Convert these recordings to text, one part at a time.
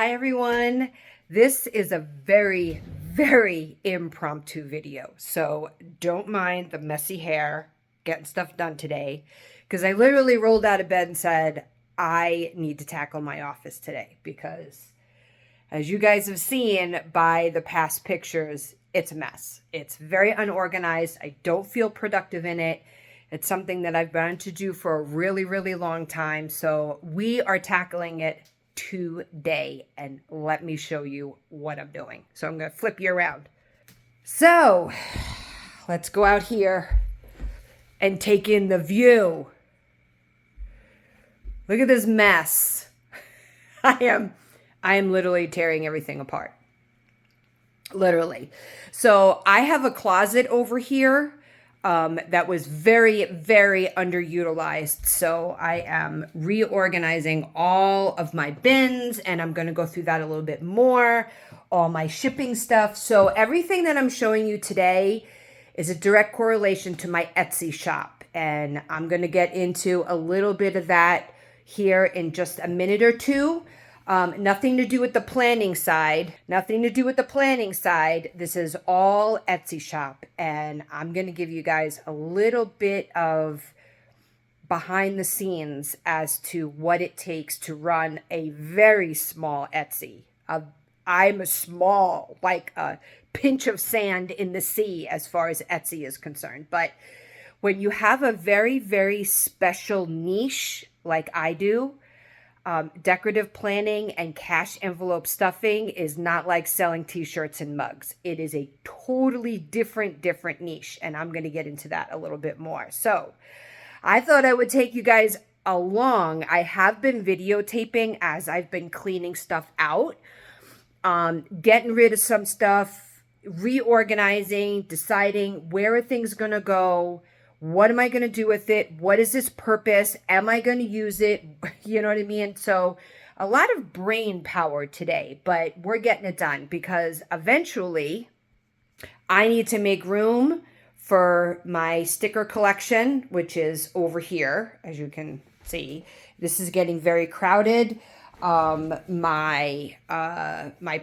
Hi everyone. This is a very, very impromptu video. So don't mind the messy hair, getting stuff done today. Because I literally rolled out of bed and said, I need to tackle my office today. Because as you guys have seen by the past pictures, it's a mess. It's very unorganized. I don't feel productive in it. It's something that I've been to do for a really, really long time. So we are tackling it today, and let me show you what I'm doing. So I'm going to flip you around. So let's go out here and take in the view. Look at this mess. I am literally tearing everything apart. Literally. So I have a closet over here that was very, very underutilized. So I am reorganizing all of my bins, and I'm going to go through that a little bit more, all my shipping stuff. So everything that I'm showing you today is a direct correlation to my Etsy shop. And I'm going to get into a little bit of that here in just a minute or two. Nothing to do with the planning side. Nothing to do with the planning side. This is all Etsy shop. And I'm going to give you guys a little bit of behind the scenes as to what it takes to run a very small Etsy. I'm a small, like a pinch of sand in the sea as far as Etsy is concerned. But when you have a very, very special niche like I do, decorative planning and cash envelope stuffing is not like selling t-shirts and mugs. It is a totally different niche, and I'm going to get into that a little bit more. So I thought I would take you guys along. I have been videotaping as I've been cleaning stuff out, getting rid of some stuff, reorganizing, deciding where are things going to go. What am I going to do with it? What is its purpose? Am I going to use it? You know what I mean? So a lot of brain power today, but we're getting it done because eventually I need to make room for my sticker collection, which is over here. As you can see, this is getting very crowded. My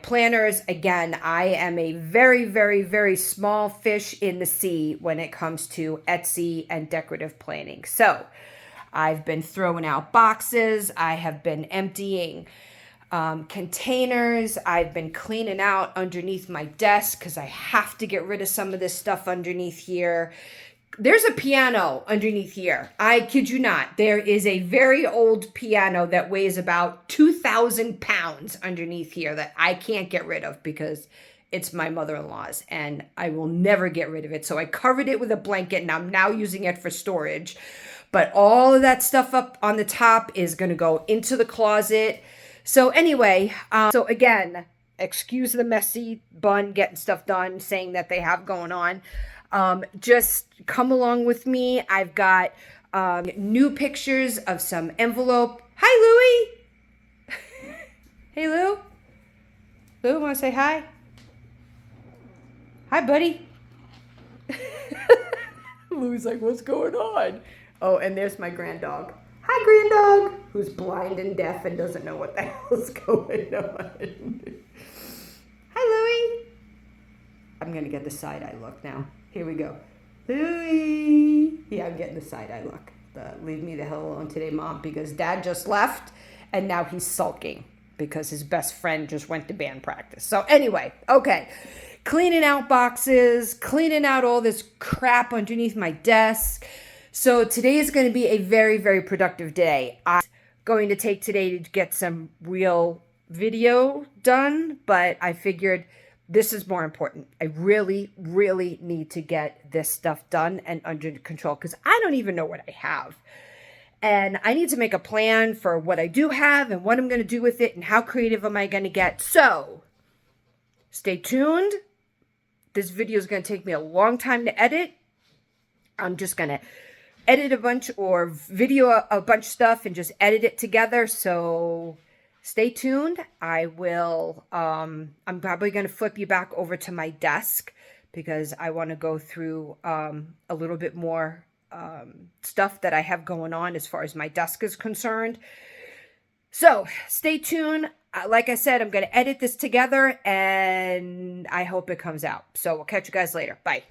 planners, again, I am a very, very, very small fish in the sea when it comes to Etsy and decorative planning. So I've been throwing out boxes. I have been emptying containers. I've been cleaning out underneath my desk because I have to get rid of some of this stuff underneath here. There's a piano underneath here. I kid you not. There is a very old piano that weighs about 2,000 pounds underneath here that I can't get rid of because it's my mother-in-law's and I will never get rid of it. So I covered it with a blanket and I'm now using it for storage. But all of that stuff up on the top is going to go into the closet. So anyway, so again, excuse the messy bun getting stuff done, saying that they have going on. Just come along with me. I've got new pictures of some envelope. Hi, Louie. Hey, Lou. Lou, want to say hi? Hi, buddy. Louie's like, what's going on? Oh, and there's my granddog. Hi, granddog, who's blind and deaf and doesn't know what the hell's going on. Hi, Louie. I'm going to get the side-eye look now. Here we go. Louie. Yeah, I'm getting the side-eye look. Leave me the hell alone today, Mom, because Dad just left, and now he's sulking because his best friend just went to band practice. So anyway, okay. Cleaning out boxes, cleaning out all this crap underneath my desk. So today is going to be a very, very productive day. I'm going to take today to get some real video done, but I figured this is more important. I really, really need to get this stuff done and under control because I don't even know what I have. And I need to make a plan for what I do have and what I'm going to do with it and how creative am I going to get. So stay tuned. This video is going to take me a long time to edit. I'm just going to edit a bunch or video a bunch of stuff and just edit it together. So stay tuned. I will, I'm probably going to flip you back over to my desk because I want to go through a little bit more stuff that I have going on as far as my desk is concerned. So stay tuned. like I said, I'm going to edit this together and I hope it comes out. So we'll catch you guys later. Bye.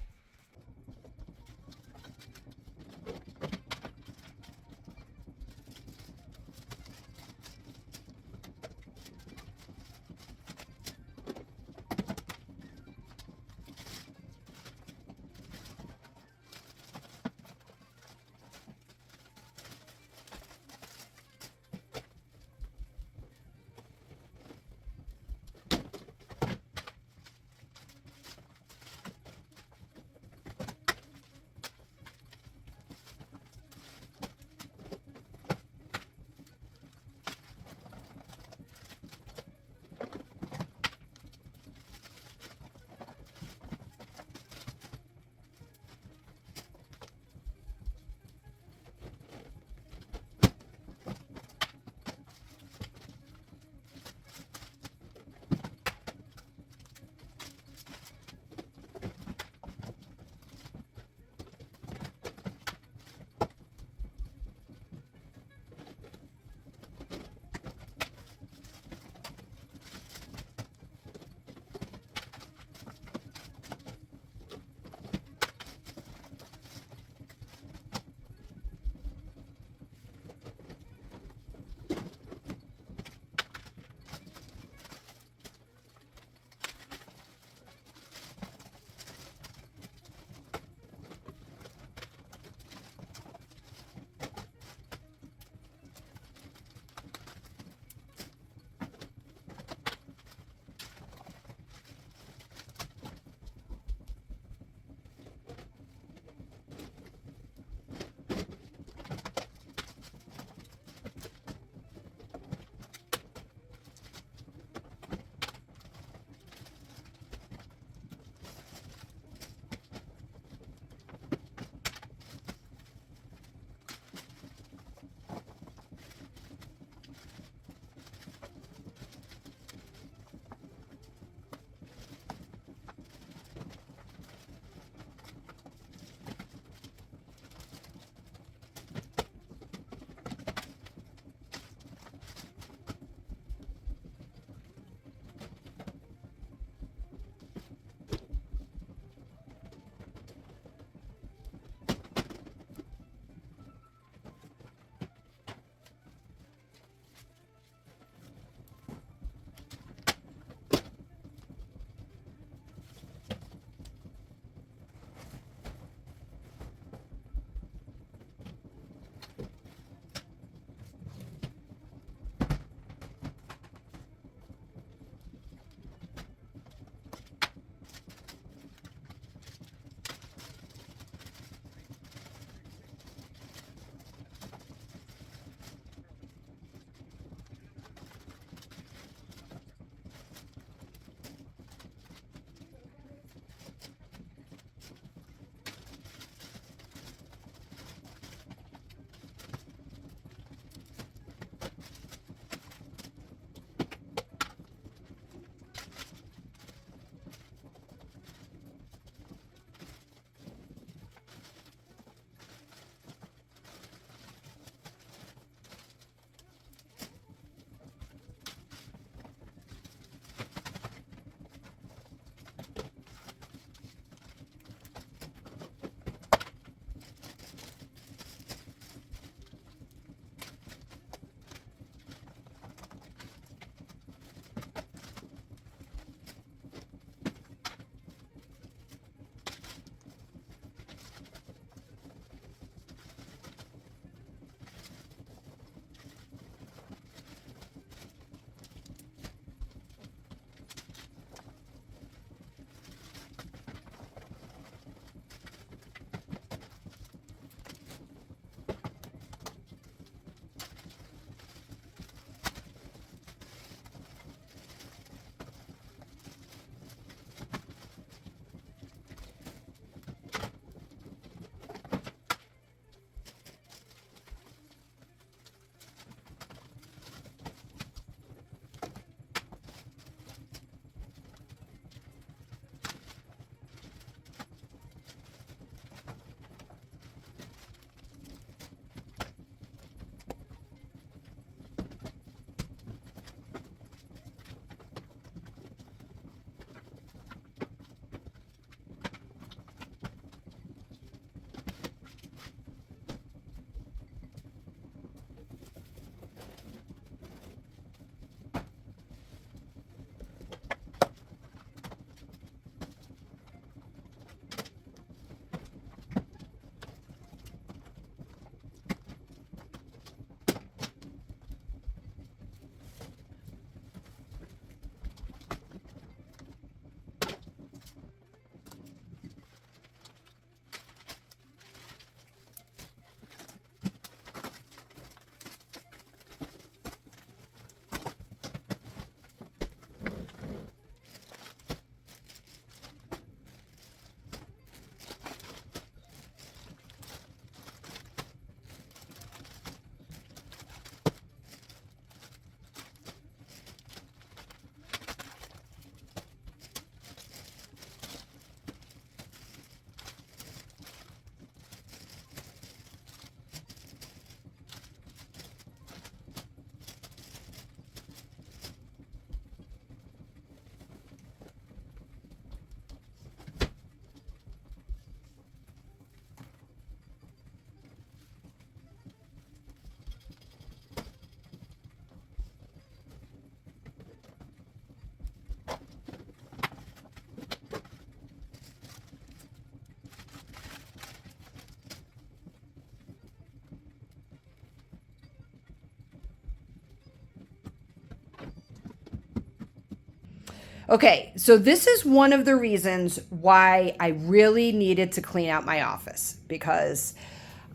Okay, so this is one of the reasons why I really needed to clean out my office, because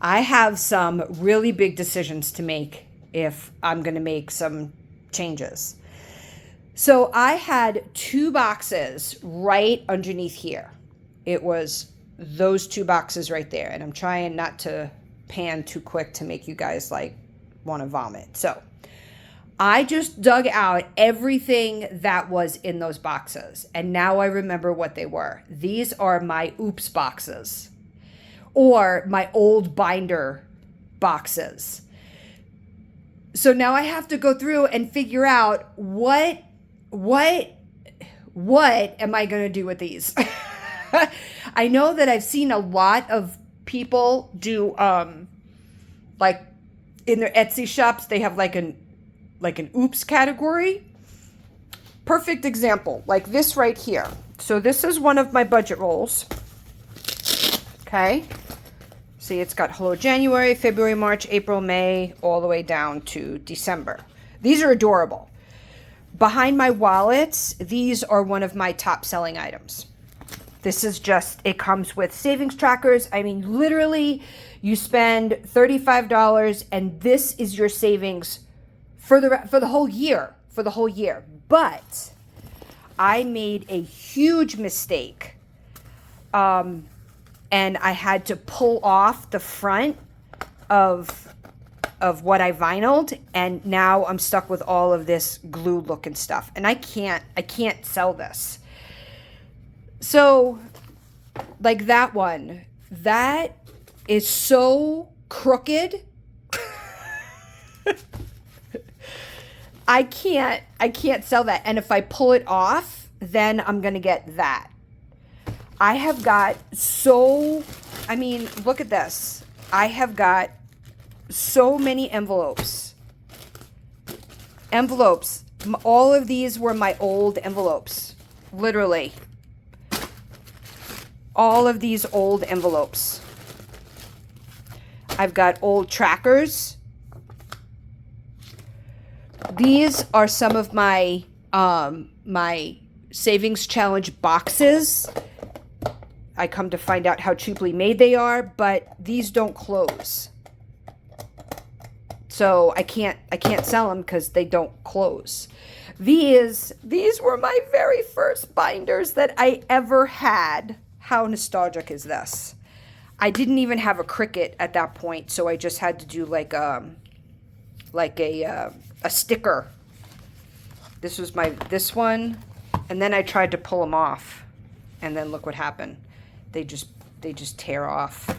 I have some really big decisions to make if I'm going to make some changes. So I had 2 boxes right underneath here. It was those 2 boxes right there. And I'm trying not to pan too quick to make you guys like want to vomit. So I just dug out everything that was in those boxes. And now I remember what they were. These are my oops boxes, or my old binder boxes. So now I have to go through and figure out what am I going to do with these? I know that I've seen a lot of people do like in their Etsy shops, they have like an oops category. Perfect example, like this right here. So this is one of my budget rolls. Okay. See, it's got hello January, February, March, April, May, all the way down to December. These are adorable. Behind my wallets, these are one of my top selling items. This is just, it comes with savings trackers. I mean, literally, you spend $35 and this is your savings for the whole year, But I made a huge mistake. And I had to pull off the front of what I vinyled, and now I'm stuck with all of this glue looking stuff, and I can't sell this. So like that one, that is so crooked. I can't sell that. And if I pull it off, then I'm going to get that. I have got I mean, look at this. I have got so many envelopes. All of these were my old envelopes. Literally. All of these old envelopes. I've got old trackers. These are some of my my savings challenge boxes. I come to find out how cheaply made they are, but these don't close. So I can't sell them because they don't close. These were my very first binders that I ever had. How nostalgic is this? I didn't even have a Cricut at that point, so I just had to do like a sticker. This was this one, and then I tried to pull them off, and then look what happened. They just tear off.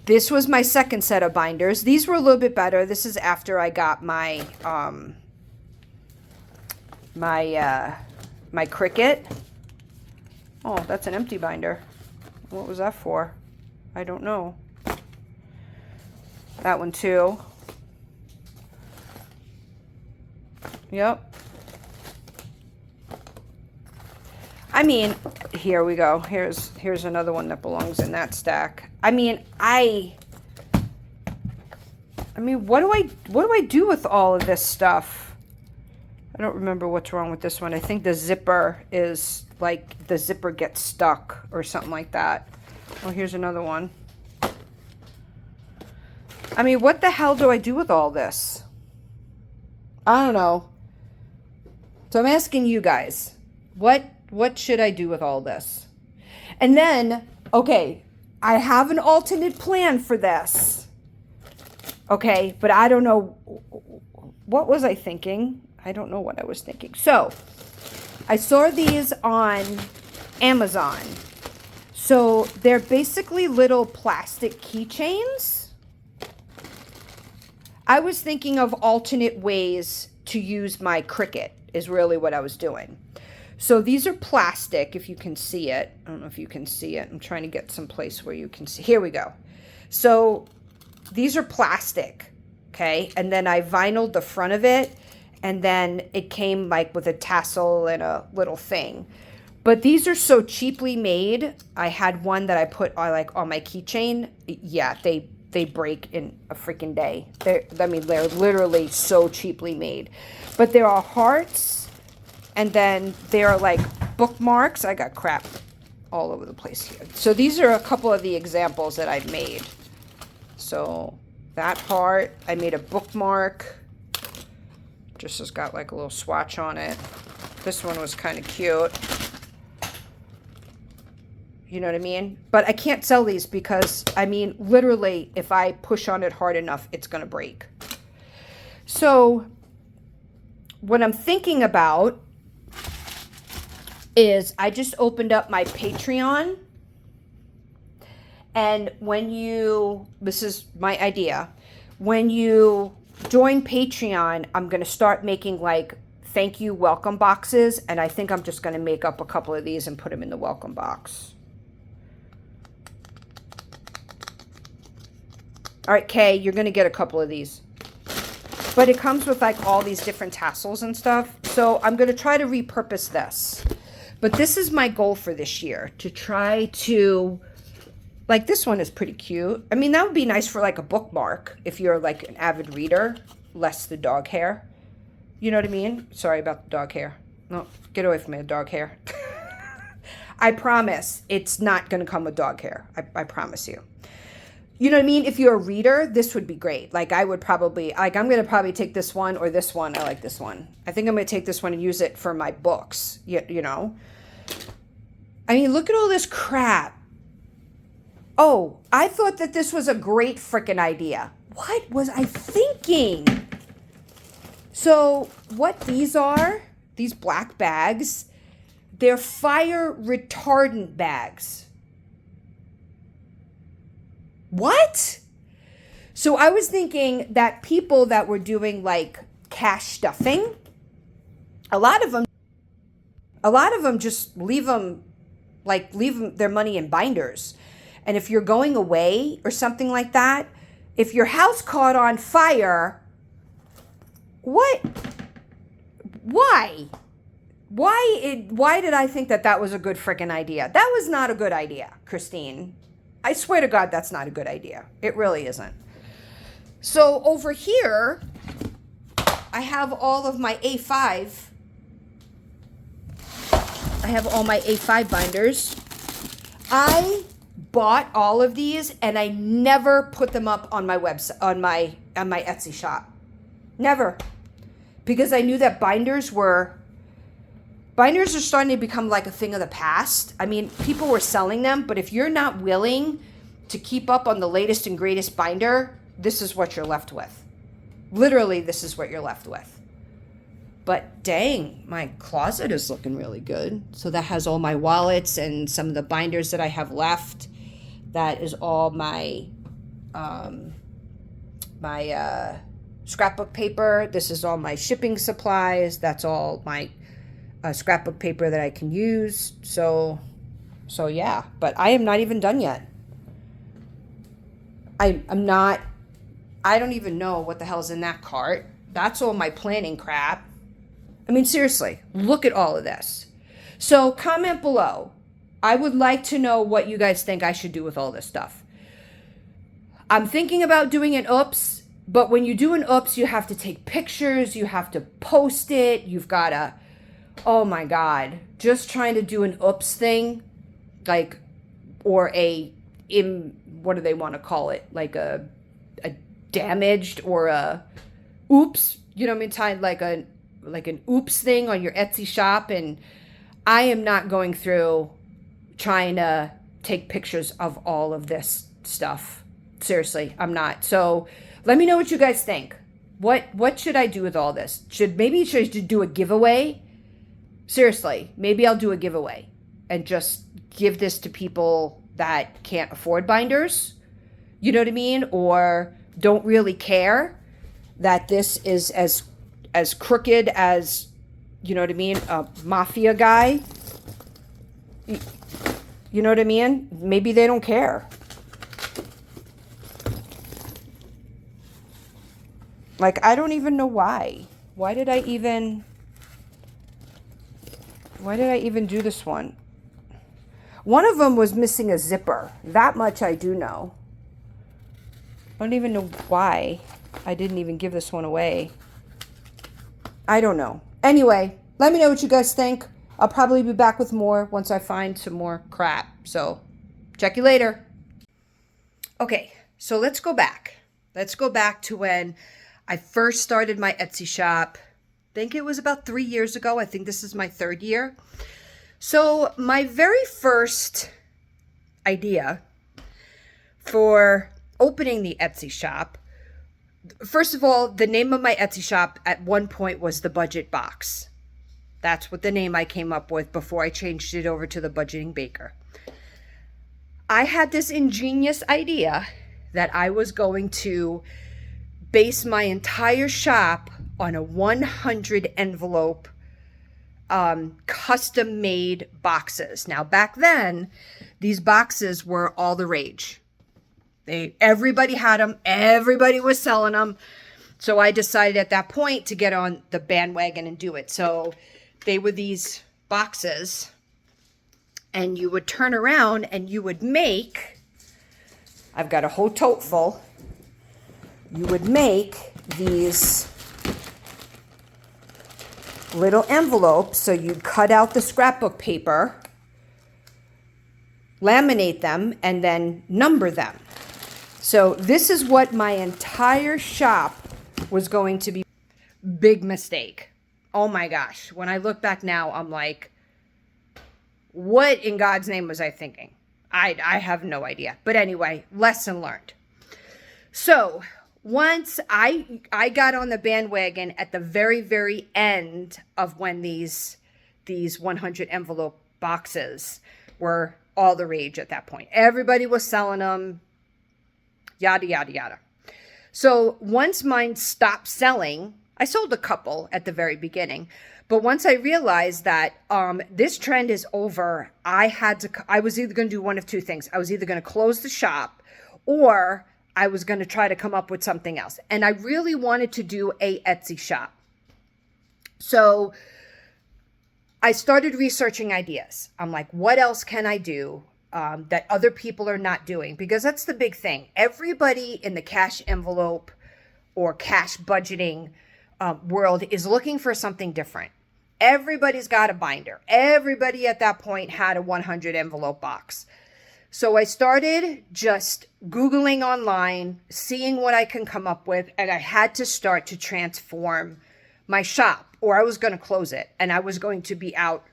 This was my second set of binders. These were a little bit better. This is after I got my my Cricut. Oh, that's an empty binder. What was that for? I don't know. That one too. Yep. I mean, here we go. Here's another one that belongs in that stack. I mean, what do I do with all of this stuff? I don't remember what's wrong with this one. I think the zipper is like the zipper gets stuck or something like that. Oh, here's another one. I mean, what the hell do I do with all this? I don't know. So I'm asking you guys, what should I do with all this? And then, okay, I have an alternate plan for this. Okay, but I don't know. What was I thinking? I don't know what I was thinking. So, I saw these on Amazon. So, they're basically little plastic keychains. I was thinking of alternate ways to use my Cricut, is really what I was doing. So these are plastic, if you can see it. I don't know if you can see it. I'm trying to get some place where you can see. Here we go. So these are plastic, okay? And then I vinyled the front of it, and then it came like with a tassel and a little thing. But these are so cheaply made. I had one that I put on my keychain. Yeah, they break in a freaking day. They're literally so cheaply made. But there are hearts. And then there are like bookmarks. I got crap all over the place here. So these are a couple of the examples that I've made. So that part, I made a bookmark. Just has got like a little swatch on it. This one was kind of cute. You know what I mean? But I can't sell these because, I mean, literally, if I push on it hard enough, it's going to break. So what I'm thinking about is I just opened up my Patreon. And when you, this is my idea, when you join Patreon, I'm going to start making like thank you welcome boxes. And I think I'm just going to make up a couple of these and put them in the welcome box. All right, Kay, you're going to get a couple of these. But it comes with like all these different tassels and stuff. So I'm going to try to repurpose this. But this is my goal for this year, to try to, like this one is pretty cute. I mean, that would be nice for like a bookmark if you're like an avid reader, less the dog hair. You know what I mean? Sorry about the dog hair. No, get away from me, the dog hair. I promise it's not going to come with dog hair. I promise you. You know what I mean? If you're a reader, this would be great. Like I would probably, like I'm going to probably take this one or this one. I like this one. I think I'm going to take this one and use it for my books. You know? I mean, look at all this crap. Oh, I thought that this was a great freaking idea. What was I thinking? So what these are, these black bags, they're fire retardant bags. What? So I was thinking that people that were doing like cash stuffing, a lot of them just leave their money in binders. And if you're going away or something like that, if your house caught on fire, why did I think that was a good freaking idea? That was not a good idea, Christine. I swear to God, that's not a good idea. It really isn't. So over here, I have all of my A5. I have all my A5 binders. I bought all of these and I never put them up on my website, on my Etsy shop. Never. Because I knew that binders are starting to become like a thing of the past. I mean, people were selling them, but if you're not willing to keep up on the latest and greatest binder, this is what you're left with. Literally, this is what you're left with. But dang, my closet is looking really good. So that has all my wallets and some of the binders that I have left. That is all my scrapbook paper. This is all my shipping supplies. That's all my scrapbook paper that I can use. So yeah, but I am not even done yet. I don't even know what the hell's in that cart. That's all my planning crap. I mean, seriously, look at all of this. So comment below. I would like to know what you guys think I should do with all this stuff. I'm thinking about doing an oops, but when you do an oops, you have to take pictures, you have to post it, you've got to, oh my God, just trying to do an oops thing, like, or what do they want to call it? Like a damaged or a oops, you know what I mean? Tied like an oops thing on your Etsy shop. And I am not going through trying to take pictures of all of this stuff. Seriously, I'm not. So let me know what you guys think. What should I do with all this? Should I do a giveaway? Seriously, maybe I'll do a giveaway and just give this to people that can't afford binders. You know what I mean? Or don't really care that this is as crooked as, you know what I mean, a mafia guy. You know what I mean? Maybe they don't care. Like, I don't even know why. Why did I even do this one? One of them was missing a zipper. That much I do know. I don't even know why I didn't even give this one away. I don't know. Anyway, Let me know what you guys think. I'll probably be back with more once I find some more crap. So check you later. Okay, so let's go back. Let's go back to when I first started my Etsy shop. I think it was about 3 years ago. I think this is my 3rd year. So my very first idea for opening the Etsy shop, first of all, the name of my Etsy shop at one point was the Budget Box. That's what the name I came up with before I changed it over to the Budgeting Baker. I had this ingenious idea that I was going to base my entire shop on a 100 envelope custom made boxes. Now back then, these boxes were all the rage. Everybody had them. Everybody was selling them. So I decided at that point to get on the bandwagon and do it. So they were these boxes, and you would turn around and you would make, I've got a whole tote full. You would make these little envelopes. So you'd cut out the scrapbook paper, laminate them, and then number them. So this is what my entire shop was going to be. Big mistake. Oh my gosh. When I look back now, I'm like, what in God's name was I thinking? I have no idea. But anyway, lesson learned. So once I got on the bandwagon at the very, very end of when these 100 envelope boxes were all the rage at that point. Everybody was selling them, yada, yada, yada. So once mine stopped selling, I sold a couple at the very beginning. But once I realized that this trend is over, I was either going to do one of two things. I was either going to close the shop, or I was going to try to come up with something else. And I really wanted to do a Etsy shop. So I started researching ideas. I'm like, what else can I do that other people are not doing? Because that's the big thing. Everybody in the cash envelope or cash budgeting world is looking for something different. Everybody's got a binder. Everybody at that point had a 100 envelope box. So I started just Googling online, seeing what I can come up with, and I had to start to transform my shop, or I was going to close it, and I was going to be out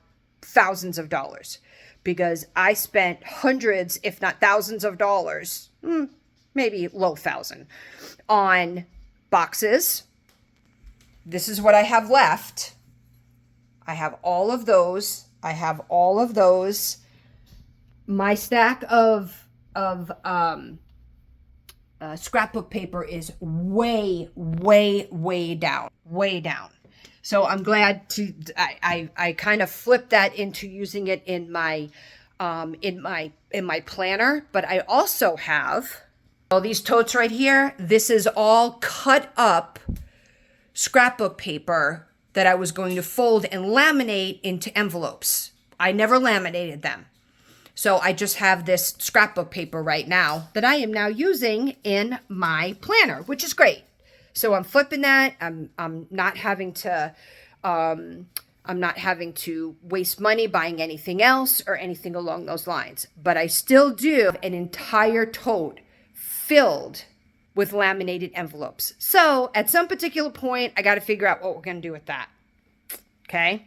thousands of dollars because I spent hundreds, if not thousands of dollars, maybe low thousand, on boxes. This is what I have left. I have all of those. My stack of scrapbook paper is way down. So I'm glad I kind of flipped that into using it in my planner. But I also have all these totes right here. This is all cut up scrapbook paper that I was going to fold and laminate into envelopes. I never laminated them. So I just have this scrapbook paper right now that I am now using in my planner, which is great. So I'm flipping that. I'm not having to waste money buying anything else or anything along those lines. But I still do have an entire tote filled with laminated envelopes. So at some particular point, I got to figure out what we're going to do with that. Okay.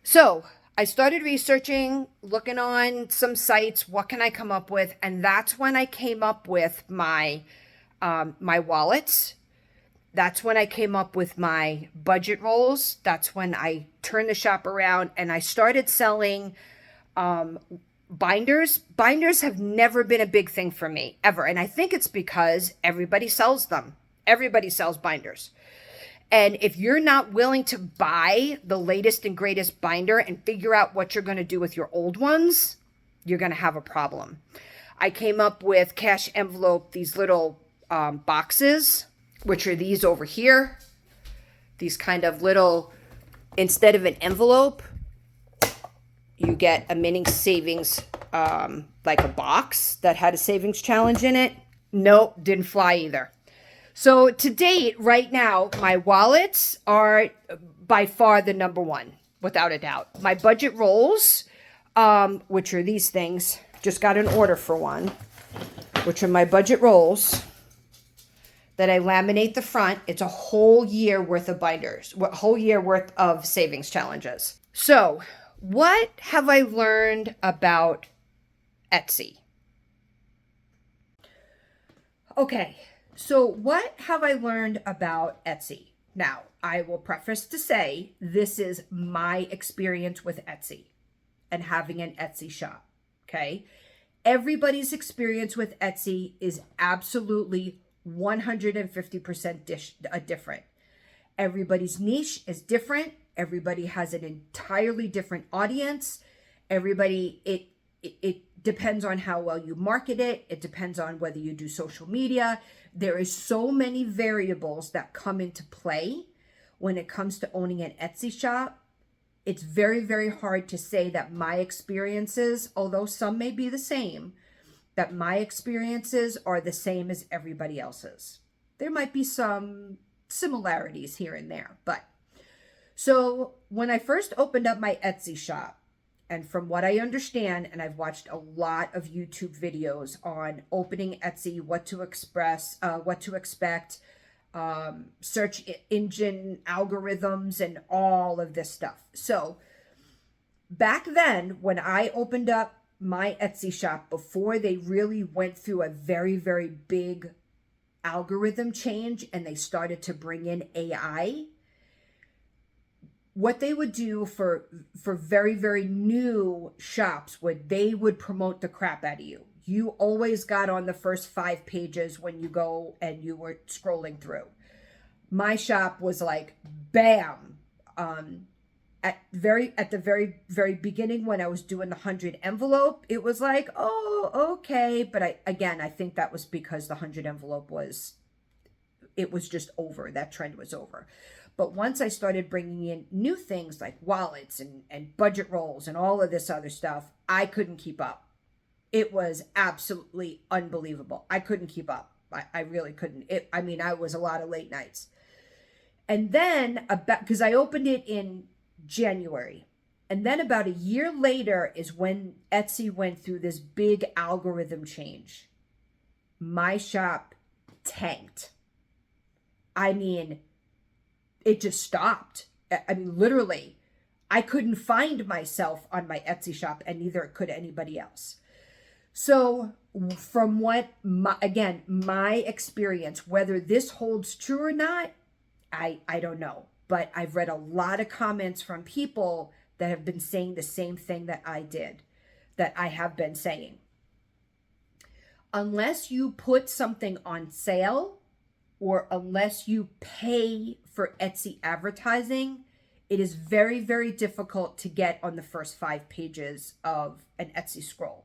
So I started researching, looking on some sites, what can I come up with? And that's when I came up with my wallets. That's when I came up with my budget rolls. That's when I turned the shop around and I started selling binders. Binders have never been a big thing for me, ever. And I think it's because everybody sells them. Everybody sells binders. And if you're not willing to buy the latest and greatest binder and figure out what you're going to do with your old ones, you're going to have a problem. I came up with cash envelope, these little boxes, which are these over here. These kind of little, instead of an envelope, you get a mini savings, like a box that had a savings challenge in it. Nope, didn't fly either. So to date, right now, my wallets are by far the number one. without a doubt. My budget rolls, which are these things. Just got an order for one, which are my budget rolls that I laminate the front. It's a whole year worth of binders, a whole year worth of savings challenges. So, what have I learned about Etsy? Okay, so what have I learned about Etsy? Now, I will preface to say this is my experience with Etsy and having an Etsy shop, okay? Everybody's experience with Etsy is absolutely 150% different. Everybody's niche is different. Everybody has an entirely different audience. Everybody, it depends on how well you market it. It depends on whether you do social media. There is so many variables that come into play when it comes to owning an Etsy shop. It's very, very hard to say that my experiences, although some may be the same, that my experiences are the same as everybody else's. There might be some similarities here and there, but so when I first opened up my Etsy shop, and from what I understand, and I've watched a lot of YouTube videos on opening Etsy, what to expect, search engine algorithms, and all of this stuff. So back then, when I opened up my Etsy shop, before they really went through a very, very big algorithm change and they started to bring in AI, what they would do for very, very new shops, they would promote the crap out of you. You always got on the first 5 pages when you go and you were scrolling through. My shop was like, bam. At the very beginning, when I was doing the 100 envelope, it was like, oh, okay. But I think that was because the 100 envelope was just over. That trend was over. But once I started bringing in new things like wallets and budget rolls and all of this other stuff, I couldn't keep up. It was absolutely unbelievable. I couldn't keep up. I really couldn't. I was a lot of late nights. And then, because I opened it in January, and then about a year later is when Etsy went through this big algorithm change. My shop tanked. It just stopped. Literally, I couldn't find myself on my Etsy shop, and neither could anybody else. So from my experience, whether this holds true or not, I don't know. But I've read a lot of comments from people that have been saying the same thing that I have been saying. Unless you put something on sale, or unless you pay for Etsy advertising, it is very, very difficult to get on the first 5 pages of an Etsy scroll.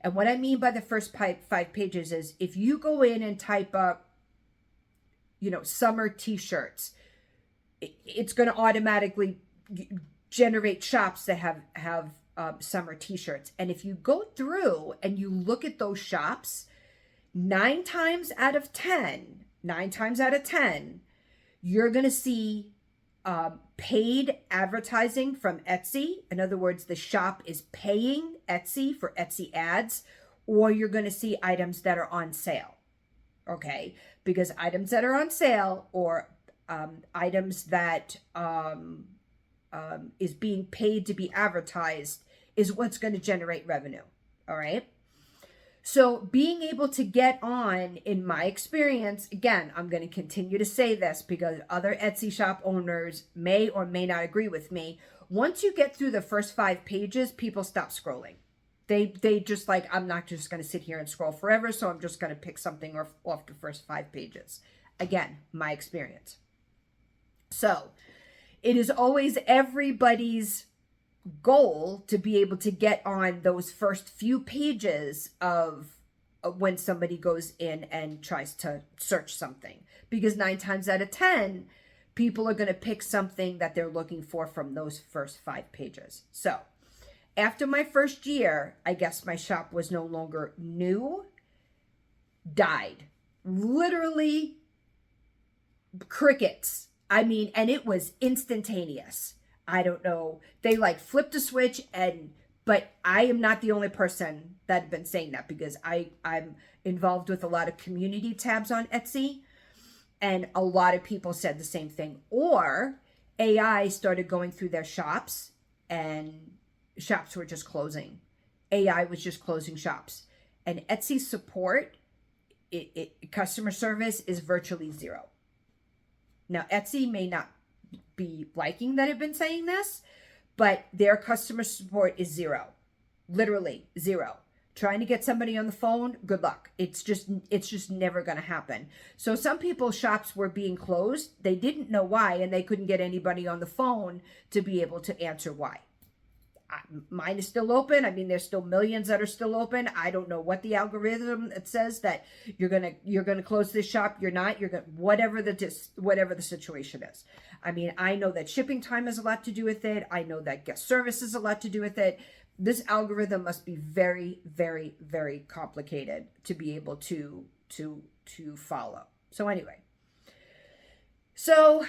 And what I mean by the first 5 pages is if you go in and type up, summer t-shirts, it's going to automatically generate shops that have summer t-shirts. And if you go through and you look at those shops, 9 times out of 10, you're going to see paid advertising from Etsy. In other words, the shop is paying Etsy for Etsy ads, or you're going to see items that are on sale. Okay? Because items that are on sale, or items that is being paid to be advertised, is what's going to generate revenue. All right? So being able to get on, in my experience, again, I'm going to continue to say this because other Etsy shop owners may or may not agree with me. Once you get through the first 5 pages, people stop scrolling. They just like, I'm not just going to sit here and scroll forever, so I'm just going to pick something off the first 5 pages. Again, my experience. So it is always everybody's goal to be able to get on those first few pages of when somebody goes in and tries to search something, because 9 times out of 10 people are going to pick something that they're looking for from those first 5 pages. So after my first year, I guess my shop was no longer new, died. Literally crickets. And it was instantaneous. I don't know. They like flipped a switch, but I am not the only person that have been saying that, because I'm involved with a lot of community tabs on Etsy, and a lot of people said the same thing. Or AI started going through their shops, and shops were just closing. AI was just closing shops. And Etsy support, customer service is virtually zero. Now, Etsy may not be liking that I've been saying this, but their customer support is zero. Literally zero. Trying to get somebody on the phone, good luck. It's just never going to happen. So some people's shops were being closed. They didn't know why, and they couldn't get anybody on the phone to be able to answer why. Mine is still open. I mean, there's still millions that are still open. I don't know what the algorithm that says that you're gonna close this shop. You're not. You're gonna whatever the situation is. I mean, I know that shipping time has a lot to do with it. I know that guest service has a lot to do with it. This algorithm must be very, very, very complicated to be able to follow. So anyway, so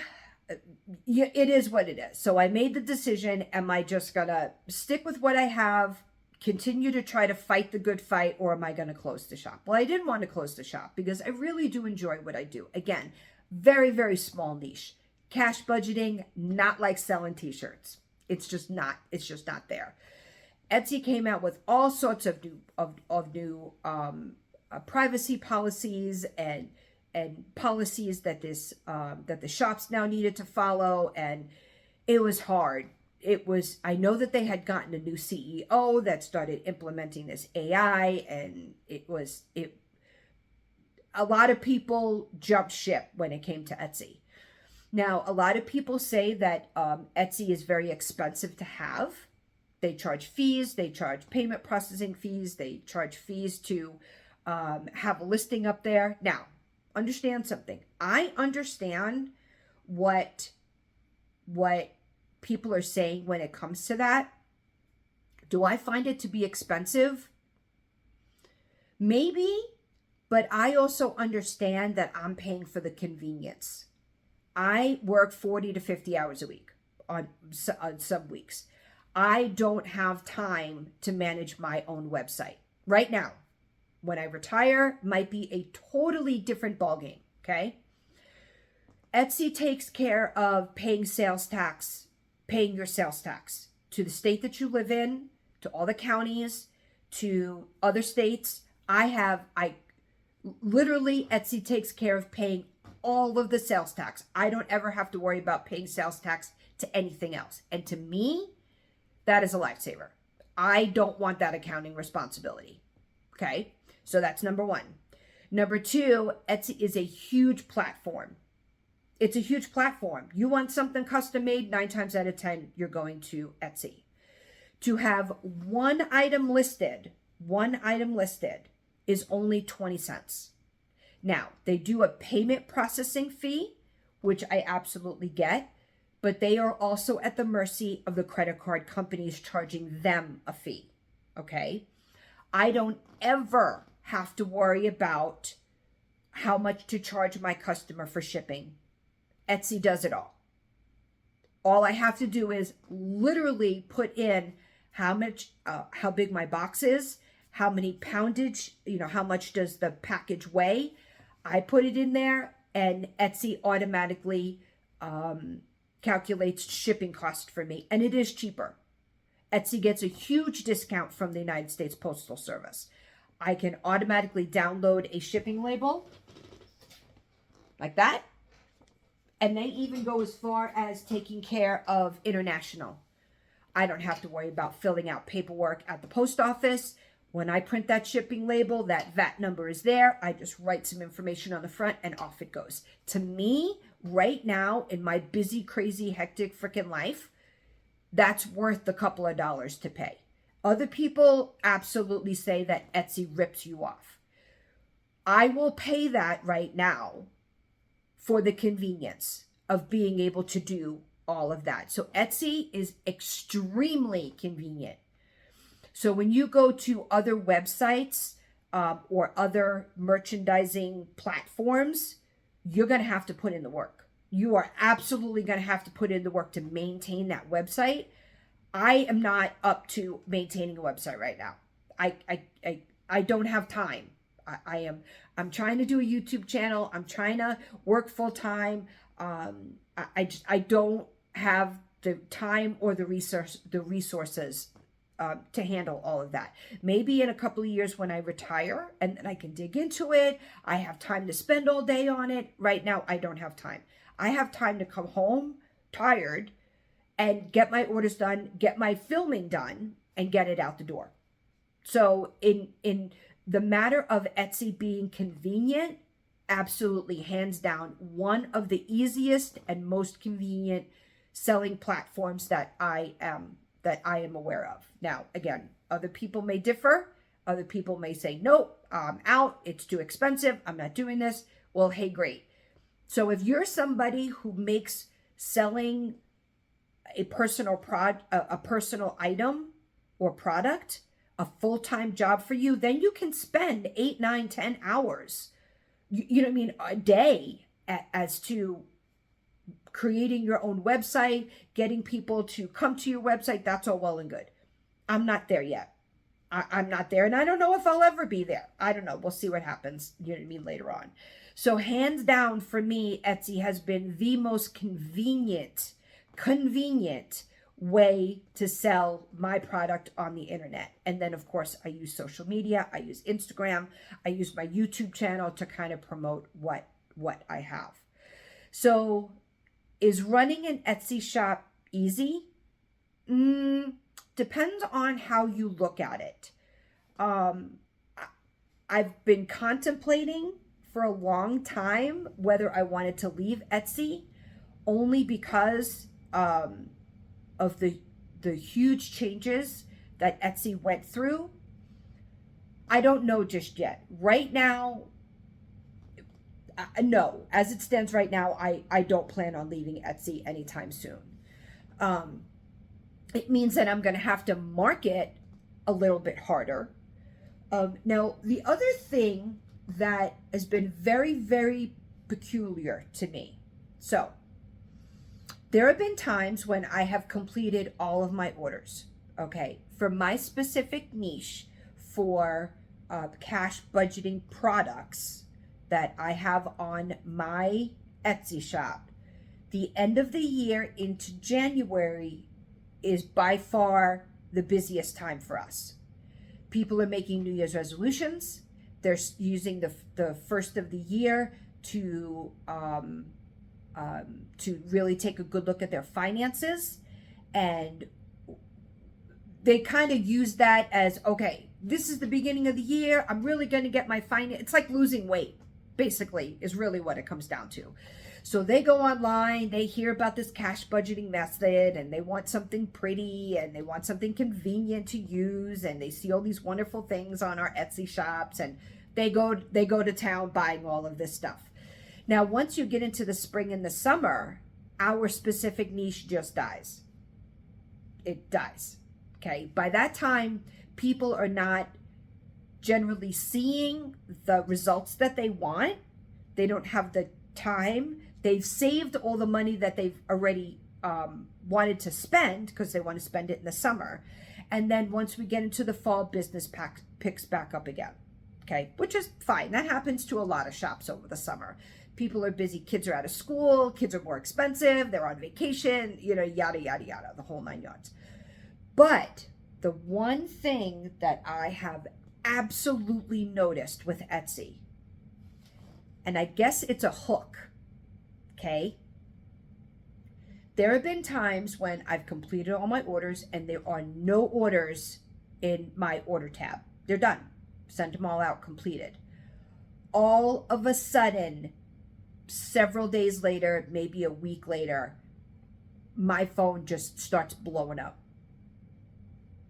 yeah, it is what it is. So I made the decision. Am I just gonna stick with what I have, continue to try to fight the good fight, or am I gonna close the shop? Well, I didn't want to close the shop because I really do enjoy what I do. Again, very, very small niche. Cash budgeting, not like selling t-shirts. It's just not there. Etsy came out with all sorts of new privacy policies and policies that the shops now needed to follow, and it was hard. I know that they had gotten a new CEO that started implementing this AI, and a lot of people jumped ship when it came to Etsy. Now, a lot of people say that Etsy is very expensive to have. They charge fees, they charge payment processing fees, they charge fees to have a listing up there. Now, understand something. I understand what people are saying when it comes to that. Do I find it to be expensive? Maybe, but I also understand that I'm paying for the convenience. I work 40 to 50 hours a week on some weeks. I don't have time to manage my own website right now. When I retire, might be a totally different ballgame, okay? Etsy takes care of paying your sales tax to the state that you live in, to all the counties, to other states. Literally, Etsy takes care of paying all of the sales tax. I don't ever have to worry about paying sales tax to anything else. And to me, that is a lifesaver. I don't want that accounting responsibility. Okay, so that's number one. Number two, Etsy is a huge platform. It's a huge platform. You want something custom made, 9 times out of 10, you're going to Etsy. To have one item listed is only 20 cents. Now, they do a payment processing fee, which I absolutely get, but they are also at the mercy of the credit card companies charging them a fee, okay? I don't ever have to worry about how much to charge my customer for shipping. Etsy does it all. All I have to do is literally put in how big my box is, how many poundage, how much does the package weigh. I put it in there, and Etsy automatically calculates shipping cost for me, and it is cheaper. Etsy gets a huge discount from the United States Postal Service. I can automatically download a shipping label like that, and they even go as far as taking care of international. I don't have to worry about filling out paperwork at the post office. When I print that shipping label, that VAT number is there. I just write some information on the front and off it goes. To me, right now, in my busy, crazy, hectic freaking life, that's worth the couple of dollars to pay. Other people absolutely say that Etsy rips you off. I will pay that right now for the convenience of being able to do all of that. So Etsy is extremely convenient. So when you go to other websites or other merchandising platforms, you're going to have to put in the work. You are absolutely going to have to put in the work to maintain that website. I am not up to maintaining a website right now. I don't have time. I'm trying to do a YouTube channel. I'm trying to work full time. I don't have the time or the resources to handle all of that. Maybe in a couple of years when I retire and then I can dig into it, I have time to spend all day on it. Right now, I don't have time. I have time to come home tired and get my orders done, get my filming done, and get it out the door. So in the matter of Etsy being convenient, absolutely, hands down, one of the easiest and most convenient selling platforms that I am aware of. Now, again, other people may differ. Other people may say, nope, I'm out. It's too expensive. I'm not doing this. Well, hey, great. So if you're somebody who makes selling a personal item or product a full-time job for you, then you can spend 8, 9, 10 hours, you know what I mean, a day as to creating your own website, getting people to come to your website. That's all well and good. I'm not there yet. I'm not there, and I don't know if I'll ever be there. I don't know. We'll see what happens, you know what I mean, later on. So hands down for me, Etsy has been the most convenient way to sell my product on the internet. And then, of course, I use social media. I use Instagram. I use my YouTube channel to kind of promote what I have. So is running an Etsy shop easy? Depends on how you look at it. I've been contemplating for a long time whether I wanted to leave Etsy, only because of the huge changes that Etsy went through. I don't know just yet. Right now, no. As it stands right now, I don't plan on leaving Etsy anytime soon. It means that I'm going to have to market a little bit harder. Now, the other thing that has been very, very peculiar to me. So, there have been times when I have completed all of my orders, okay, for my specific niche for cash budgeting products that I have on my Etsy shop. The end of the year into January is by far the busiest time for us. People are making New Year's resolutions. They're using the first of the year to really take a good look at their finances, and they kind of use that as, okay, this is the beginning of the year. I'm really going to get my finance. It's like losing weight, basically, is really what it comes down to. So they go online, they hear about this cash budgeting method, and they want something pretty, and they want something convenient to use, and they see all these wonderful things on our Etsy shops, and they go to town buying all of this stuff. Now, once you get into the spring and the summer, our specific niche just dies. It dies, okay? By that time, people are not generally seeing the results that they want. They don't have the time. They've saved all the money that they've already wanted to spend because they want to spend it in the summer. And then once we get into the fall, business picks back up again, okay? Which is fine. That happens to a lot of shops over the summer. People are busy. Kids are out of school. Kids are more expensive. They're on vacation, you know, yada, yada, yada, the whole 9 yards. But the one thing that I have absolutely noticed with Etsy, and I guess it's a hook, okay? There have been times when I've completed all my orders and there are no orders in my order tab. They're done. Sent them all out, completed. All of a sudden, several days later, maybe a week later, my phone just starts blowing up.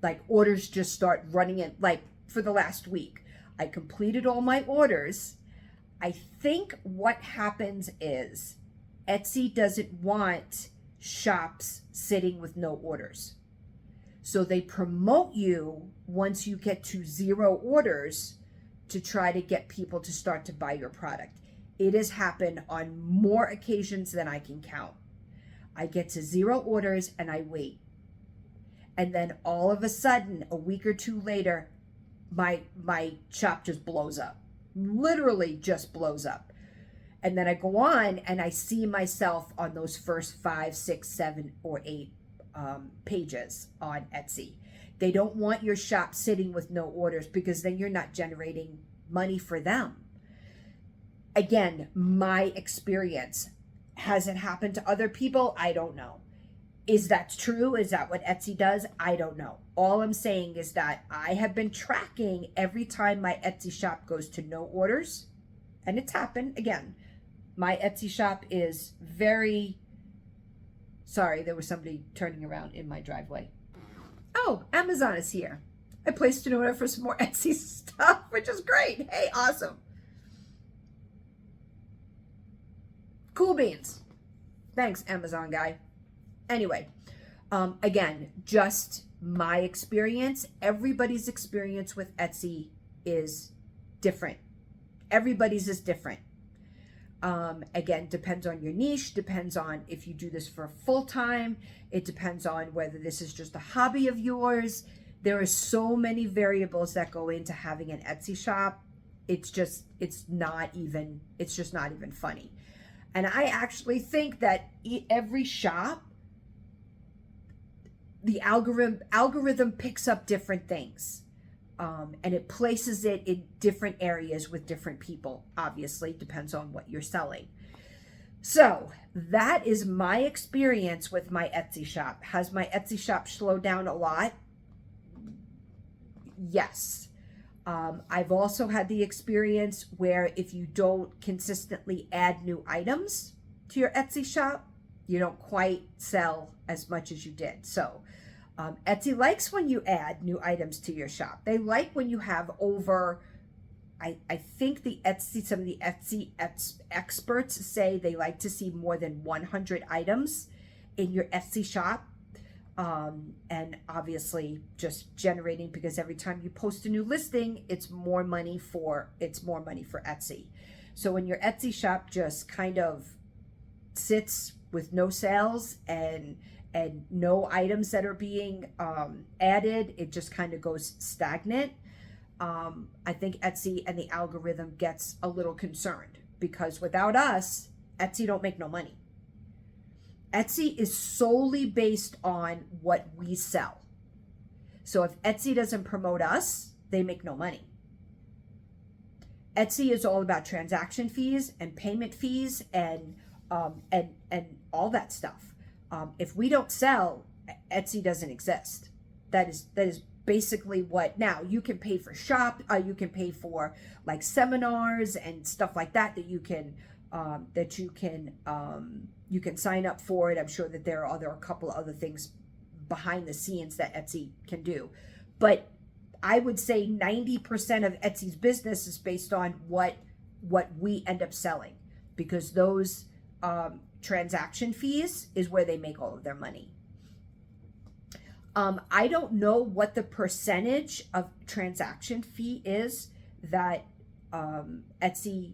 Like, orders just start running in. Like, for the last week, I completed all my orders. I think what happens is Etsy doesn't want shops sitting with no orders. So they promote you once you get to 0 orders to try to get people to start to buy your product. It has happened on more occasions than I can count. I get to 0 orders and I wait. And then all of a sudden, a week or two later, my shop just blows up. Literally just blows up. And then I go on and I see myself on those first 5, 6, 7, or 8 pages on Etsy. They don't want your shop sitting with no orders because then you're not generating money for them. Again, my experience. Has it happened to other people? I don't know. Is that true? Is that what Etsy does? I don't know. All I'm saying is that I have been tracking every time my Etsy shop goes to no orders, and it's happened. Again, my Etsy shop is very... Sorry, there was somebody turning around in my driveway. Oh, Amazon is here. I placed an order for some more Etsy stuff, which is great. Hey, awesome. Cool beans. Thanks, Amazon guy. Anyway, again, just my experience. Everybody's experience with Etsy is different. Everybody's is different. Again, depends on your niche, depends on if you do this for full time. It depends on whether this is just a hobby of yours. There are so many variables that go into having an Etsy shop. It's just not even funny. And I actually think that every shop, the algorithm picks up different things. And it places it in different areas with different people. Obviously, depends on what you're selling. So that is my experience with my Etsy shop. Has my Etsy shop slowed down a lot? Yes. I've also had the experience where if you don't consistently add new items to your Etsy shop, you don't quite sell as much as you did. So Etsy likes when you add new items to your shop. They like when you have over, I think some of the Etsy experts say they like to see more than 100 items in your Etsy shop. And obviously just generating, because every time you post a new listing, it's more money for Etsy. So when your Etsy shop just kind of sits with no sales and no items that are being added, it just kind of goes stagnant. I think Etsy and the algorithm gets a little concerned, because without us, Etsy don't make no money. Etsy is solely based on what we sell. So if Etsy doesn't promote us, they make no money. Etsy is all about transaction fees and payment fees and all that stuff. If we don't sell, Etsy doesn't exist. That is basically what. Now you can pay for you can pay for like seminars and stuff like that you can sign up for it. I'm sure that there are a couple of other things behind the scenes that Etsy can do. But I would say 90% of Etsy's business is based on what we end up selling, because those transaction fees is where they make all of their money. I don't know what the percentage of transaction fee is that Etsy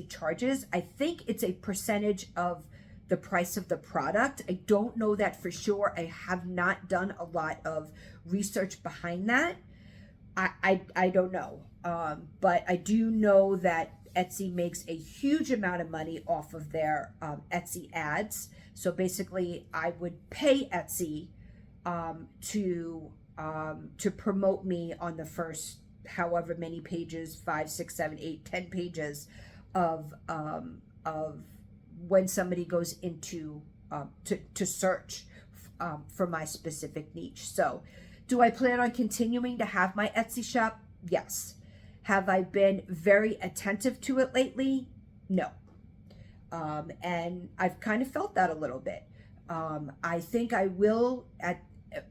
charges. I think it's a percentage of the price of the product. I don't know that for sure. I have not done a lot of research behind that. I don't know. But I do know that Etsy makes a huge amount of money off of their Etsy ads. So basically I would pay Etsy to promote me on the first however many pages, 5, 6, 7, 8, 10 pages of when somebody goes into to search for my specific niche. So do I plan on continuing to have my Etsy shop? Yes. Have I been very attentive to it lately? No. And I've kind of felt that a little bit. I think I will,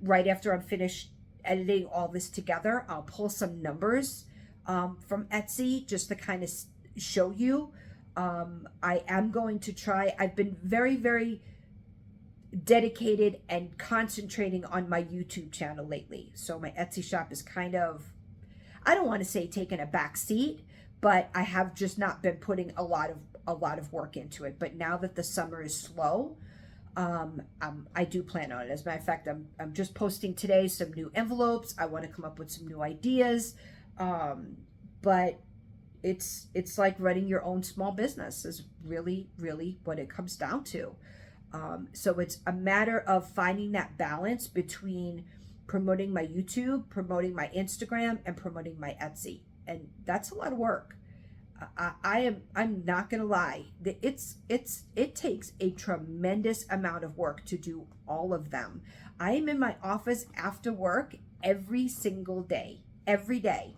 right after I'm finished editing all this together, I'll pull some numbers from Etsy just to kind of show you. I am going to try. I've been very, very dedicated and concentrating on my YouTube channel lately. So my Etsy shop is kind of, I don't want to say taking a back seat, but I have just not been putting a lot of work into it. But now that the summer is slow, I do plan on it. As a matter of fact, I'm just posting today some new envelopes. I want to come up with some new ideas, but it's like running your own small business is really what it comes down to. So it's a matter of finding that balance between promoting my YouTube, promoting my Instagram, and promoting my Etsy, and that's a lot of work. I'm not gonna lie. It takes a tremendous amount of work to do all of them. I am in my office after work every single day, every day.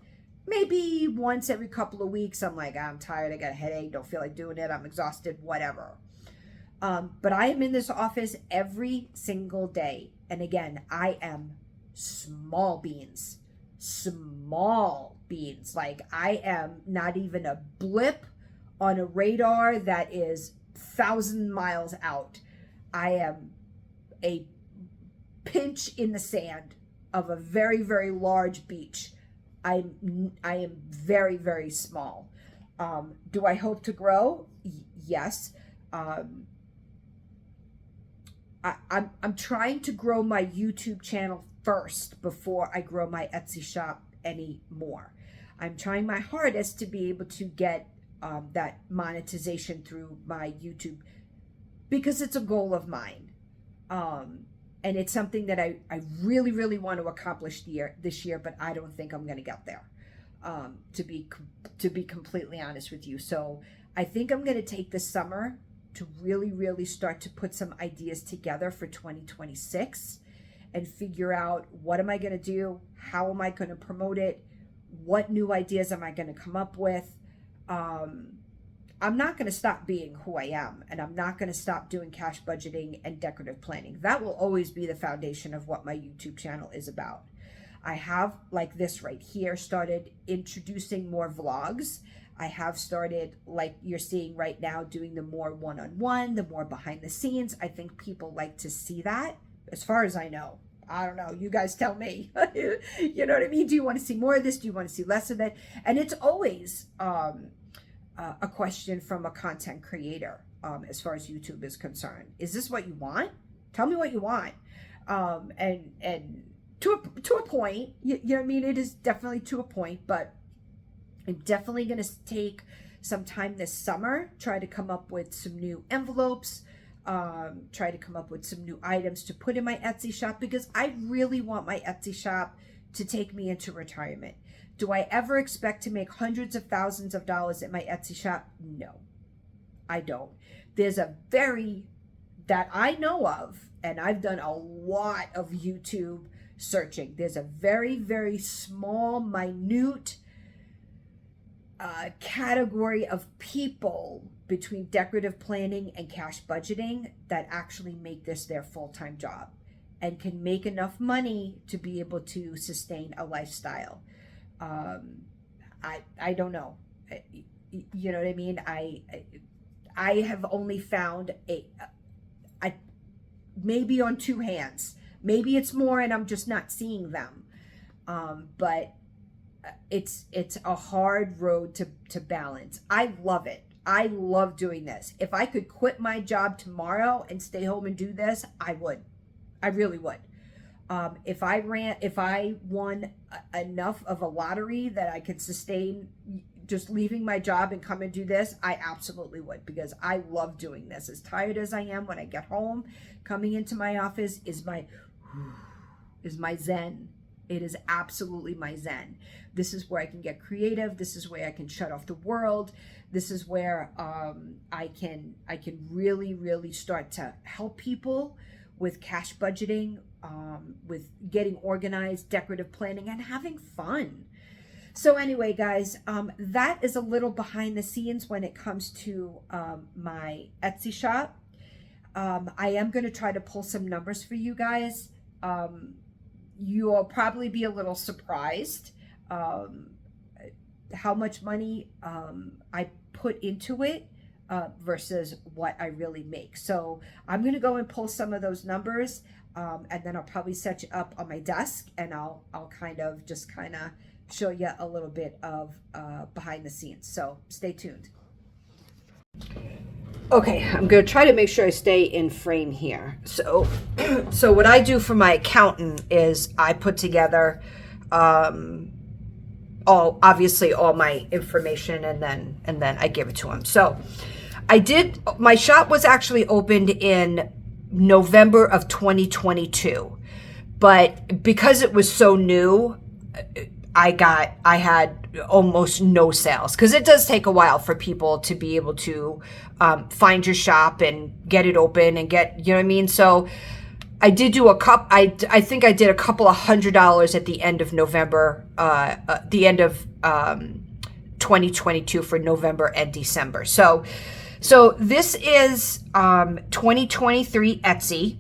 Maybe once every couple of weeks, I'm like, I'm tired, I got a headache, don't feel like doing it, I'm exhausted, whatever. But I am in this office every single day. And again, I am small beans. Like I am not even a blip on a radar that is 1,000 miles out. I am a pinch in the sand of a very large beach. I am very small. Do I hope to grow? Yes. I'm trying to grow my YouTube channel first before I grow my Etsy shop anymore. I'm trying my hardest to be able to get that monetization through my YouTube because it's a goal of mine. And it's something that I really want to accomplish this year, but I don't think I'm going to get there, to be completely honest with you. So I think I'm going to take this summer to really start to put some ideas together for 2026 and figure out what am I going to do, how am I going to promote it, what new ideas am I going to come up with. I'm not going to stop being who I am, and I'm not going to stop doing cash budgeting and decorative planning. That will always be the foundation of what my YouTube channel is about. I have, like this right here, started introducing more vlogs. I have started, like you're seeing right now, doing the more one-on-one, the more behind the scenes. I think people like to see that, as far as I know. I don't know. You guys tell me. You know what I mean? Do you want to see more of this? Do you want to see less of it? And it's always a question from a content creator, as far as YouTube is concerned. Is this what you want? Tell me what you want. And to a point, you know what I mean? It is definitely to a point, but I'm definitely going to take some time this summer, try to come up with some new envelopes, try to come up with some new items to put in my Etsy shop, because I really want my Etsy shop to take me into retirement. Do I ever expect to make hundreds of thousands of dollars at my Etsy shop? No, I don't. There's a that I know of, and I've done a lot of YouTube searching. There's a very small, minute category of people between decorative planning and cash budgeting that actually make this their full-time job and can make enough money to be able to sustain a lifestyle. I don't know. You know what I mean? I have only found I maybe on two hands. Maybe it's more and I'm just not seeing them. But it's a hard road to balance. I love it. I love doing this. If I could quit my job tomorrow and stay home and do this, I would. I really would. If I won enough of a lottery that I could sustain just leaving my job and come and do this, I absolutely would, because I love doing this. As tired as I am when I get home, coming into my office is my zen. It is absolutely my zen. This is where I can get creative. This is where I can shut off the world. This is where I can really start to help people with cash budgeting, with getting organized, decorative planning, and having fun. So anyway, guys, that is a little behind the scenes when it comes to my Etsy shop. I am going to try to pull some numbers for you guys. You'll probably be a little surprised how much money I put into it versus what I really make. So I'm going to go and pull some of those numbers, and then I'll probably set you up on my desk, and I'll kind of show you a little bit of behind the scenes. So stay tuned. Okay, I'm going to try to make sure I stay in frame here. So what I do for my accountant is I put together all my information, and then I give it to him. So my shop was actually opened in November of 2022, but because it was so new, I had almost no sales, because it does take a while for people to be able to find your shop and get it open and get, you know what I mean? So I did do I think I did a couple of $100 at the end of November, the end of 2022 for November and December. So this is 2023 Etsy.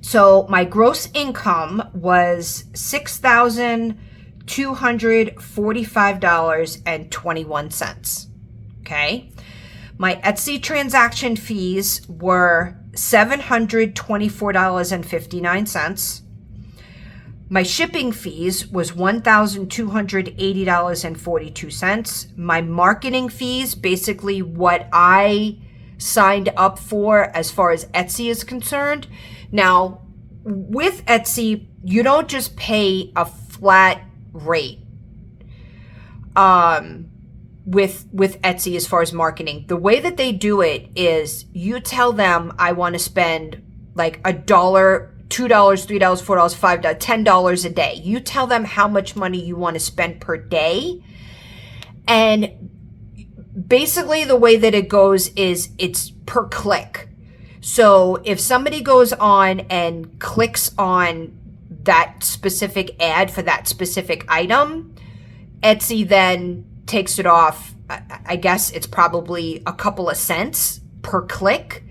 So my gross income was $6,245.21. Okay. My Etsy transaction fees were $724.59. My shipping fees was $1,280.42. My marketing fees, basically what I signed up for as far as Etsy is concerned. Now, with Etsy, you don't just pay a flat rate with Etsy as far as marketing. The way that they do it is you tell them, I want to spend like $1, $2, $3, $4, $5, $10 a day. You tell them how much money you want to spend per day. And basically the way that it goes is it's per click. So if somebody goes on and clicks on that specific ad for that specific item, Etsy then takes it off. I guess it's probably a couple of cents per click,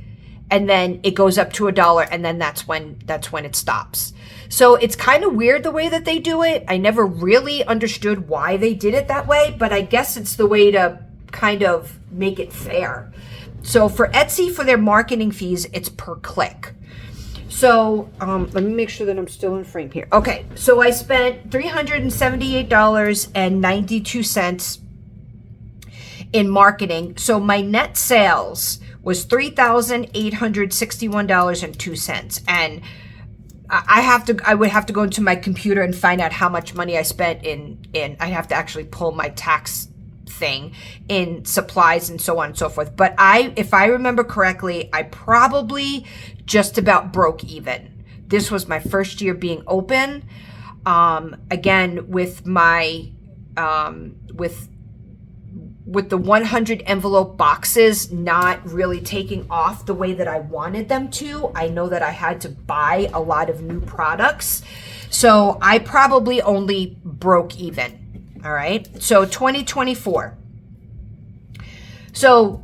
and then it goes up to $1, and then that's when it stops. So it's kind of weird the way that they do it. I never really understood why they did it that way, but I guess it's the way to kind of make it fair. So for Etsy, for their marketing fees, it's per click. So let me make sure that I'm still in frame here. Okay, so I spent $378.92 in marketing. So my net sales was $3,861.02. And I would have to go into my computer and find out how much money I spent in I'd have to actually pull my tax thing in supplies and so on and so forth. But if I remember correctly, I probably just about broke even. This was my first year being open. Again, with my with the 100 envelope boxes not really taking off the way that I wanted them to, I know that I had to buy a lot of new products. So I probably only broke even. All right. So 2024. So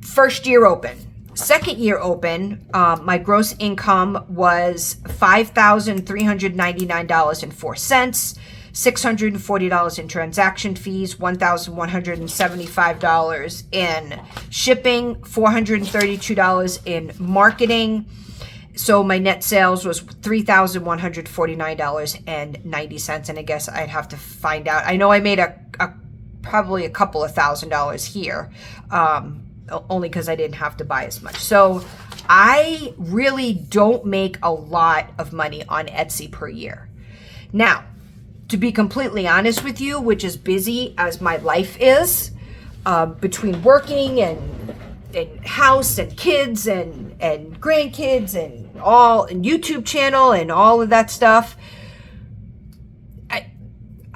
first year open. Second year open, my gross income was $5,399.04. $640 in transaction fees, $1,175 in shipping, $432 in marketing. So my net sales was $3,149.90. And I guess I'd have to find out. I know I made probably a couple of $1,000s here, only because I didn't have to buy as much. So I really don't make a lot of money on Etsy per year. Now, to be completely honest with you, which as busy as my life is, between working and house and kids and grandkids and YouTube channel and all of that stuff,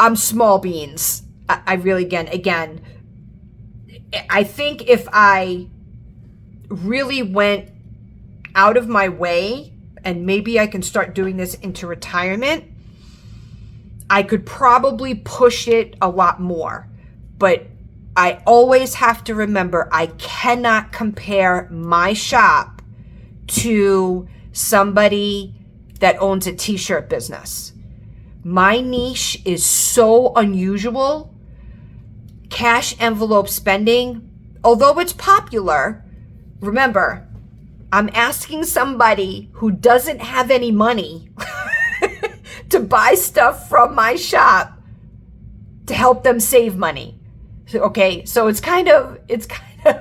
I'm small beans. I really, again, I think if I really went out of my way, and maybe I can start doing this into retirement, I could probably push it a lot more. But I always have to remember, I cannot compare my shop to somebody that owns a t-shirt business. My niche is so unusual. Cash envelope spending, although it's popular, remember, I'm asking somebody who doesn't have any money to buy stuff from my shop to help them save money. Okay, so it's kind of, it's kind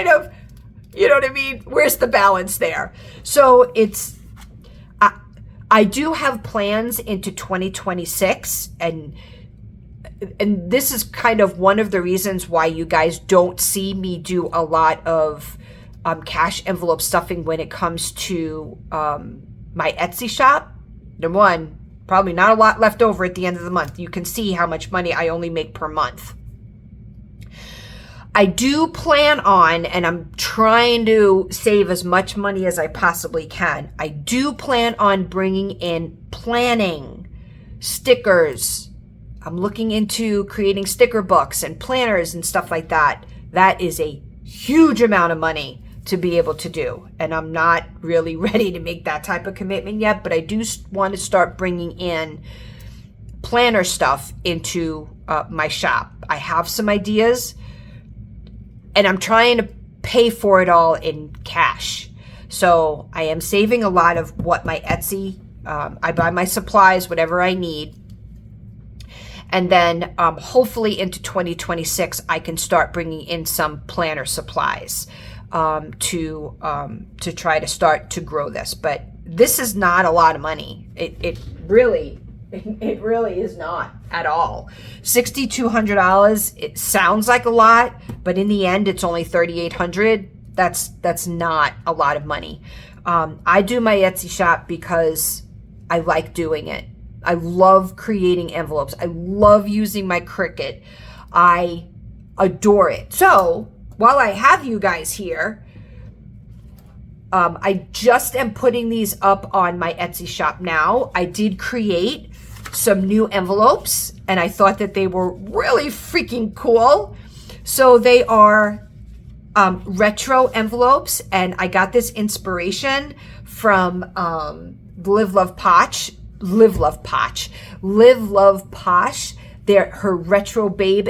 of, you know what I mean? Where's the balance there? So I do have plans into 2026, and this is kind of one of the reasons why you guys don't see me do a lot of cash envelope stuffing when it comes to my Etsy shop. Number one, probably not a lot left over at the end of the month. You can see how much money I only make per month. I do plan on, and I'm trying to save as much money as I possibly can. I do plan on bringing in planning, stickers. I'm looking into creating sticker books and planners and stuff like that. That is a huge amount of money to be able to do. And I'm not really ready to make that type of commitment yet, but I do want to start bringing in planner stuff into my shop. I have some ideas, and I'm trying to pay for it all in cash. So I am saving a lot of what my Etsy, I buy my supplies, whatever I need. And then hopefully into 2026, I can start bringing in some planner supplies to try to start to grow this. But this is not a lot of money. It really is not at all. $6,200. It sounds like a lot, but in the end, it's only $3,800. That's not a lot of money. I do my Etsy shop because I like doing it. I love creating envelopes. I love using my Cricut. I adore it. So while I have you guys here, I just am putting these up on my Etsy shop now. I did create some new envelopes, and I thought that they were really freaking cool. So they are retro envelopes, and I got this inspiration from Live Love Posh. Her Retro Babe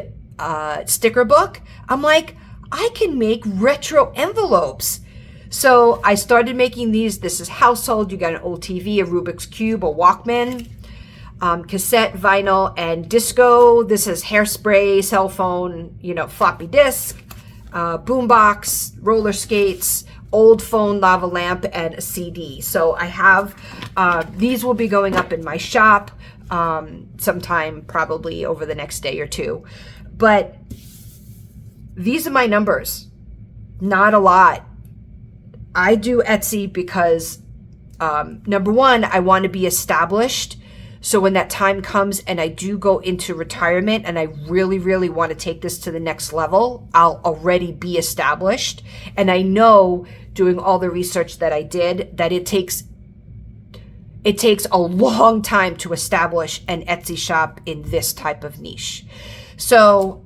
sticker book. I'm like, I can make retro envelopes. So I started making these. This is household. You got an old TV, a Rubik's Cube, a Walkman, cassette, vinyl, and disco. This is hairspray, cell phone, floppy disk, boombox, roller skates, old phone, lava lamp, and a CD. So I have, these will be going up in my shop sometime probably over the next day or two. But these are my numbers. Not a lot. I do Etsy because, number one, I want to be established. So when that time comes and I do go into retirement and I really, really want to take this to the next level, I'll already be established. And I know, doing all the research that I did, that it takes a long time to establish an Etsy shop in this type of niche. So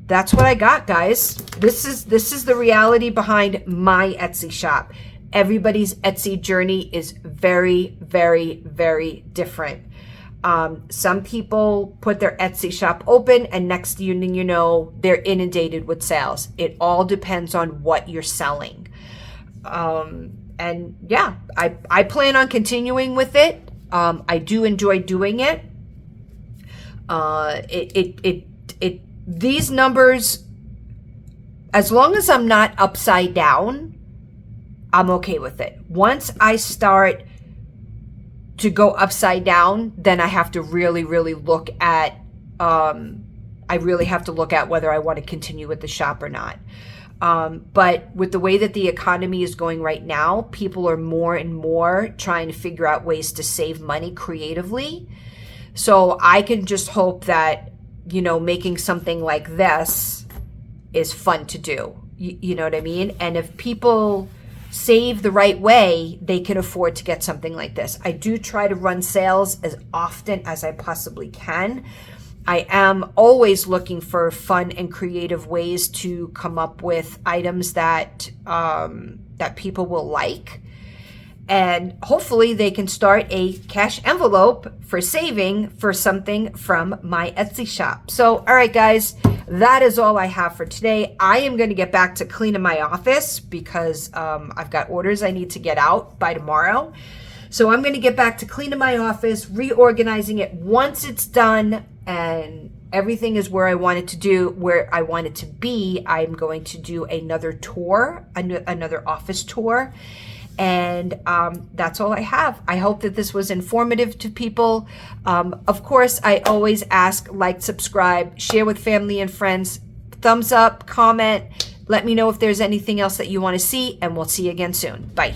that's what I got, guys. This is the reality behind my Etsy shop. Everybody's Etsy journey is very, very, very different. Some people put their Etsy shop open, and next thing you know, they're inundated with sales. It all depends on what you're selling. And yeah, I plan on continuing with it. I do enjoy doing it. These numbers, as long as I'm not upside down, I'm okay with it. Once I start to go upside down, then I have to really, really look at, whether I want to continue with the shop or not. But with the way that the economy is going right now, people are more and more trying to figure out ways to save money creatively. So I can just hope that, making something like this is fun to do. You know what I mean? And if people save the right way, they can afford to get something like this. I do try to run sales as often as I possibly can. I am always looking for fun and creative ways to come up with items that people will like. And hopefully they can start a cash envelope for saving for something from my Etsy shop. So, all right, guys, that is all I have for today. I am going to get back to cleaning my office because I've got orders I need to get out by tomorrow. So I'm going to get back to cleaning my office, reorganizing it. Once it's done and everything is where I want it to do, where I want it to be, I'm going to do another tour, another office tour. And that's all I have. I hope that this was informative to people. Of course, I always ask, like, subscribe, share with family and friends, thumbs up, comment. Let me know if there's anything else that you want to see, and we'll see you again soon. Bye.